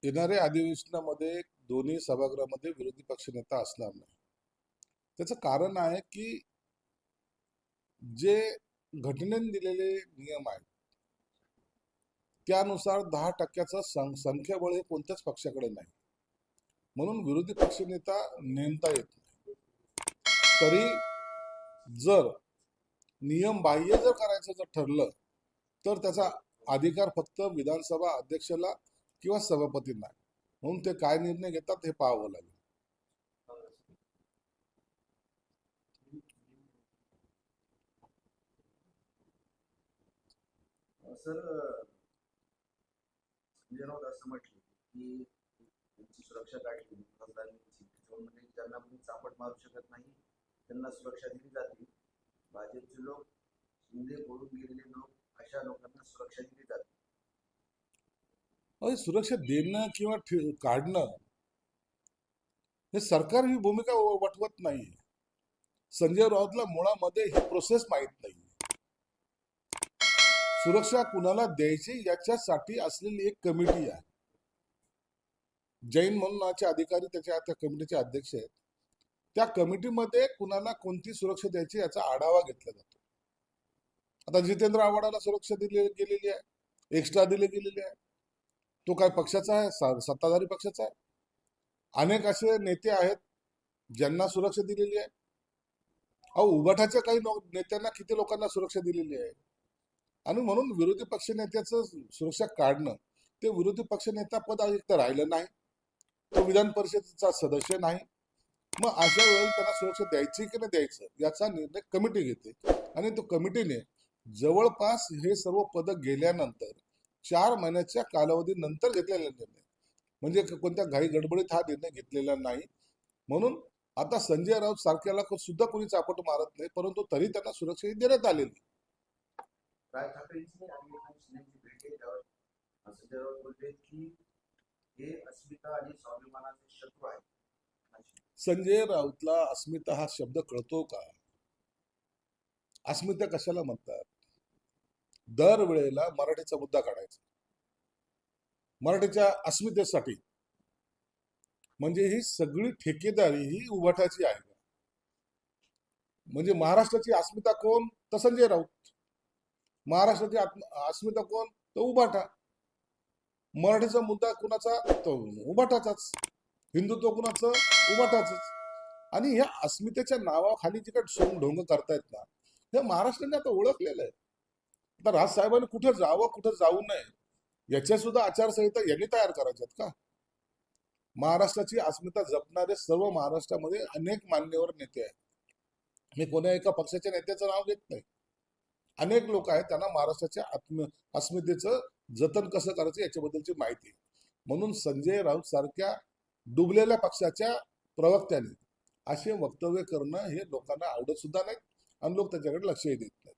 येणाऱ्या अधिवेशनामध्ये दोन्ही सभागृहामध्ये विरोधी पक्षनेता असणार नाही. त्याचं कारण आहे की जे घटनेने दिलेले नियम आहेत त्यानुसार 10% संख्याबळ हे कोणत्याच पक्षाकडे नाही. म्हणून विरोधी पक्षनेता नेमता येत नाही. तरी जर नियम बाह्य जर करायचं जर ठरलं तर त्याचा अधिकार फक्त विधानसभा अध्यक्षाला किंवा सभापतींना. म्हणून ते काय निर्णय घेतात हे पाहावं लागेल. सर, संजय राऊत असं म्हटले की त्यांची सुरक्षा काढली खासदारांची, त्याच्यामध्ये त्यांना कोणी चापट मारू शकत नाही, त्यांना सुरक्षा दिली जाते. भाजपचे लोक, शिंदे पळून गेलेले लोक, अशा लोकांना सुरक्षा दिली जाते. सुरक्षा देणं किंवा काढणं हे सरकार ही भूमिका वठवत नाही. संजय राऊतला मुळामध्ये ही प्रोसेस माहित नाही. सुरक्षा कुणाला द्यायची याच्यासाठी असलेली एक कमिटी आहे. जैन म्हणून नावाचे अधिकारी त्या कमिटीचे अध्यक्ष आहेत. त्या कमिटीमध्ये कुणाला कोणती सुरक्षा द्यायची याचा आढावा घेतला जातो. आता जितेंद्र आव्हाडाला सुरक्षा दिली गेलेली आहे, एक्स्ट्रा दिली गेलेली आहे. तो काय पक्षाचा आहे? सत्ताधारी पक्षाचा आहे. अनेक असे नेते आहेत ज्यांना सुरक्षा दिलेली आहे. उभाटाच्या काही नेत्यांना किती लोकांना सुरक्षा दिलेली आहे. आणि म्हणून विरोधी पक्षनेत्याचं सुरक्षा काढणं, ते विरोधी पक्षनेता पद एक तर राहिलं नाही, तो विधान परिषदेचा सदस्य नाही. मग अशा वेळेला त्यांना सुरक्षा द्यायची की नाही द्यायचं याचा निर्णय कमिटी घेते. आणि तो कमिटीने जवळपास हे सर्व पद गेल्यानंतर 4 महिन्याच्या कालावधीनंतर घेतलेला निर्णय, म्हणजे कोणत्या घाई गडबडीत हा निर्णय घेतलेला नाही. म्हणून आता संजय राऊत सारख्याला सुद्धा कोणी चापट मारत नाही, परंतु तरी त्यांना सुरक्षा देण्यात आलेली. राज ठाकरेंची आणि शिंदेची भेट आहे, त्यावर संजय राऊत बोलले की हे अस्मिता आणि स्वाभिमानाचे शत्रू आहेत. संजय राऊतला अस्मिता हा शब्द कळतो का? अस्मिता कशाला म्हणतात? दर वेळेला मराठीचा मुद्दा काढायचा, मराठीच्या अस्मितेसाठी. म्हणजे ही सगळी ठेकेदारी ही उभाटाची आहे. म्हणजे महाराष्ट्राची अस्मिता कोण? तर संजय राऊत. महाराष्ट्राची अस्मिता कोण? तर उभाटा. मराठीचा मुद्दा कुणाचा? तो उभाटाचाच. हिंदुत्व कुणाचं? उभाटाचंच. आणि ह्या अस्मितेच्या नावाखाली जे काही सोंगढोंग करतायत ना, हे महाराष्ट्राने आता ओळखलेलं आहे. आता राजसाहेबांनी कुठं जावं कुठं जाऊ नये याच्या सुद्धा आचारसंहिता यांनी तयार करायच्यात का? महाराष्ट्राची अस्मिता जपणारे सर्व महाराष्ट्रामध्ये अनेक मान्यवर नेते आहेत. मी कोणा एका पक्षाच्या नेत्याचं नाव घेत नाही. अनेक लोक आहेत, त्यांना महाराष्ट्राच्या अस्मितेचं जतन कसं करायचं याच्याबद्दलची माहिती. म्हणून संजय राऊत सारख्या डुबलेल्या पक्षाच्या प्रवक्त्याने असे वक्तव्य करणं हे लोकांना आवडत सुद्धा नाही आणि लोक त्याच्याकडे लक्षही देत नाही.